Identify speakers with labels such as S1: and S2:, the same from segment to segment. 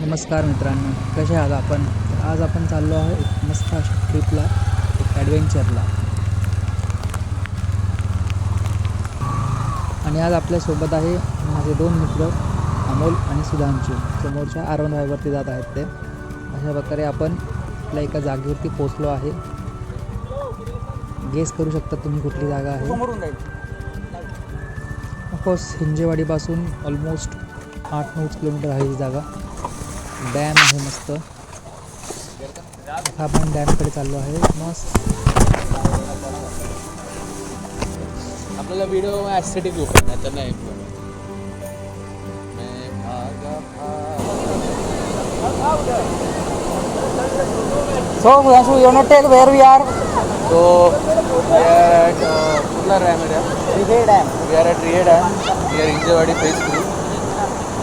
S1: नमस्कार मित्रांनो, कसे आहात आपण? आज आपण चाललो आहे एक मस्त अशा ट्रिपला, एक ॲडव्हेंचरला. आणि आज आपल्यासोबत आहे माझे 2 मित्र अमोल आणि सुधांशू. समोरच्या R1 वरती जात आहेत ते. अशा प्रकारे आपण आपल्या एका जागेवरती पोचलो आहे. गेस करू शकता तुम्ही कुठली जागा आहे. ऑफकोर्स हिंजेवाडीपासून ऑलमोस्ट 8-9 किलोमीटर आहे ही जागा. डॅम आहे मस्त. आपण डॅमकडे चाललो आहे. मस्त
S2: आपल्याला व्हिडिओ ॲस्थेटिक घेऊ नाही तर नाही.
S1: So you want to tell where we are?
S2: तो कुठला डॅम आहे?
S1: Trihey Dam.
S2: We are at Trihey dam near Hinjewadi phase 3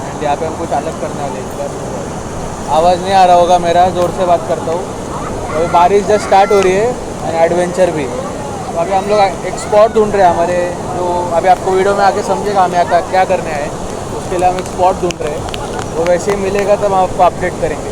S2: and यहाँ पे हम कुछ अलग करने वाले हैं. आवाज़ नहीं आ रहा होगा मेरा, ज़ोर से बात करता हूँ. तो बारिश जस्ट स्टार्ट हो रही है एंड एडवेंचर भी. तो अभी हम लोग एक स्पॉट ढूंढ रहे हैं हमारे, जो अभी आपको वीडियो में आके समझेगा हमें यहाँ क्या करने आए. उसके लिए हम एक स्पॉट ढूंढ रहे हैं. वो वैसे ही मिलेगा तब हम आपको अपडेट करेंगे.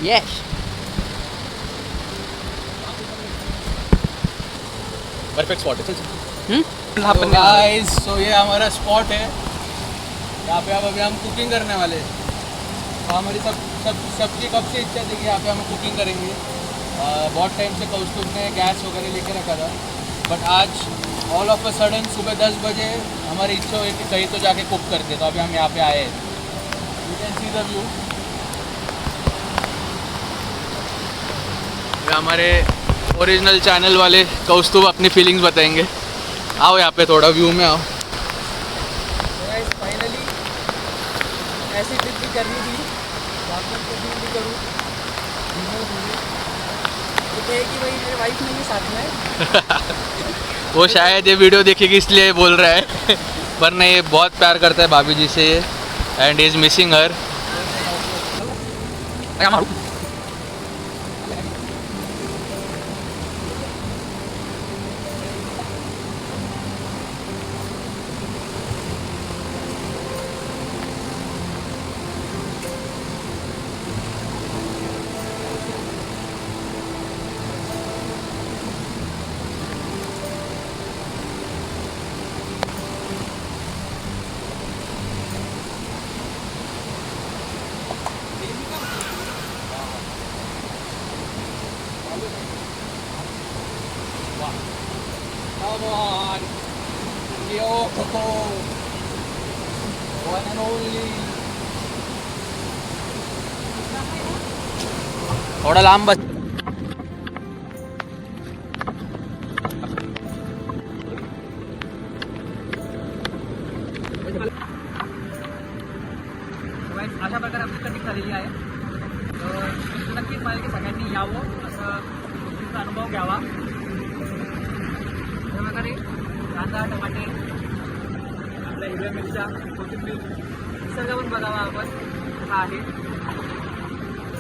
S1: Yes.
S2: परफेक्ट स्पॉट है. तो गाइस, सो ये हमारा स्पॉट है. यहाँ पे अब अभी हम कुकिंग करने वाले हैं. तो हमारी सबकी कब से इच्छा थी कि यहाँ पे हम कुकिंग करेंगे. बहुत टाइम से कौस्तुभ ने गैस वगैरह लेके रखा था, बट आज ऑल ऑफ अ सडन सुबह 10 बजे हमारी इच्छा हुई कि कहीं तो जाके कुक करते. तो अभी हम यहाँ पे आए हैं. You can see the view. हमारे ओरिजिनल चैनल वाले कौस्तुभ अपनी फीलिंग्स बताएंगे. आओ यहाँ पे थोड़ा व्यू में आओ.
S1: फाइनली ऐसी ट्रिप भी करनी थी, भी करूँ. ये है कि भाई मेरी वाइफ नहीं है साथ में.
S2: वो शायद ये वीडियो देखेगी इसलिए बोल रहा है. पर नहीं, ये बहुत प्यार करता है भाभी जी से ये, end is missing her. Come on, Kyoko, one and only. थोड़ा लांब बस.
S1: अशा प्रकारे आपली कटिंग झालेली आहे. तर नक्कीच मला की सगळ्यांनी यावं, असं गोष्टीचा अनुभव घ्यावा. अशा प्रकारे कांदा, टमाटे, आपल्या हिरव्या मिरच्या, कोथिंबीर सगळं पण बघावा आपण. हा आहे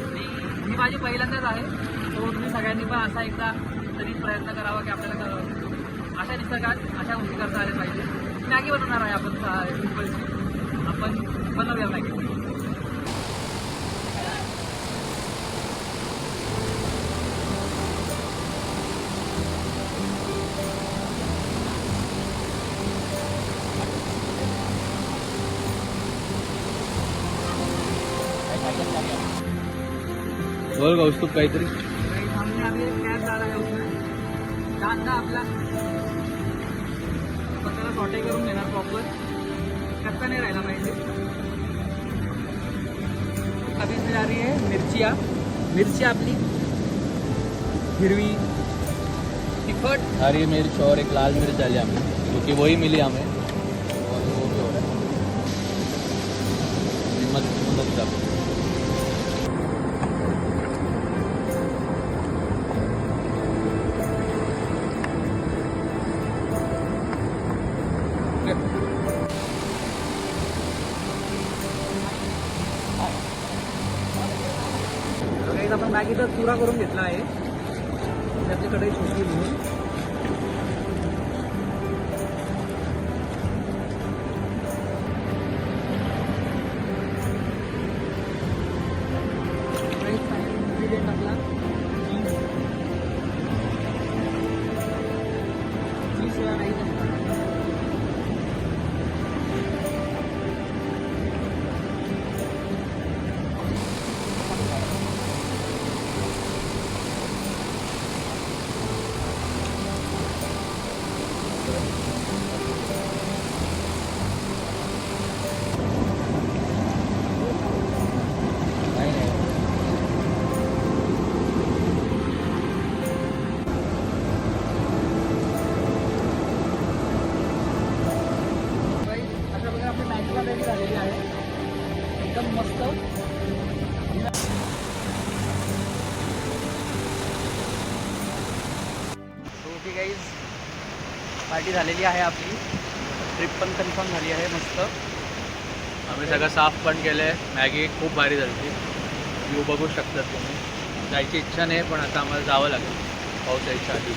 S1: आणि ही माझी पहिल्यांदाच आहे. तो तुम्ही सगळ्यांनी पण असा एकदा तरी प्रयत्न करावा की आपल्याला अशा निसर्गात अशा गोष्टी करता आल्या पाहिजे. मॅगी बनवणार आहे आपण सिम्पलची. आपण बनवूया मॅगी.
S2: बोल कौस्तुभ काहीतरी.
S1: हमने अभी एक कैब डाला है उसमें. कांदा आपला आपण त्याला सॉटे करून घेणार प्रॉपर. कच्चा नाही राहिला पाहिजे. अभी इसमें जा रही है मिरची आपली हिरवी, तिखट,
S2: हरी मिर्च और एक लाल मिर्च डाली हमने, क्योंकि वही मिली हमें. और वो भी हो रहा है. मत डालो.
S1: इथं चुरा करून घेतला आहे त्यातली कढई शिजली म्हणून. टाकला चीज शिवाय नाही जमणार. अशा प्रकारे आपली मॅगीला रेडी झालेली आहे एकदम मस्त. ओके गाईज, पार्टी झालेली आहे आपली. ट्रिप पण कन्फर्म झाली आहे मस्त.
S2: आम्ही सगळं साफ पण केलं आहे. मॅगी खूप भारी झाली. व्ह्यू बघू शकतात तुम्ही. जायची इच्छा नाही पण आता आम्हाला जावं लागेल पावसाच्या आधी.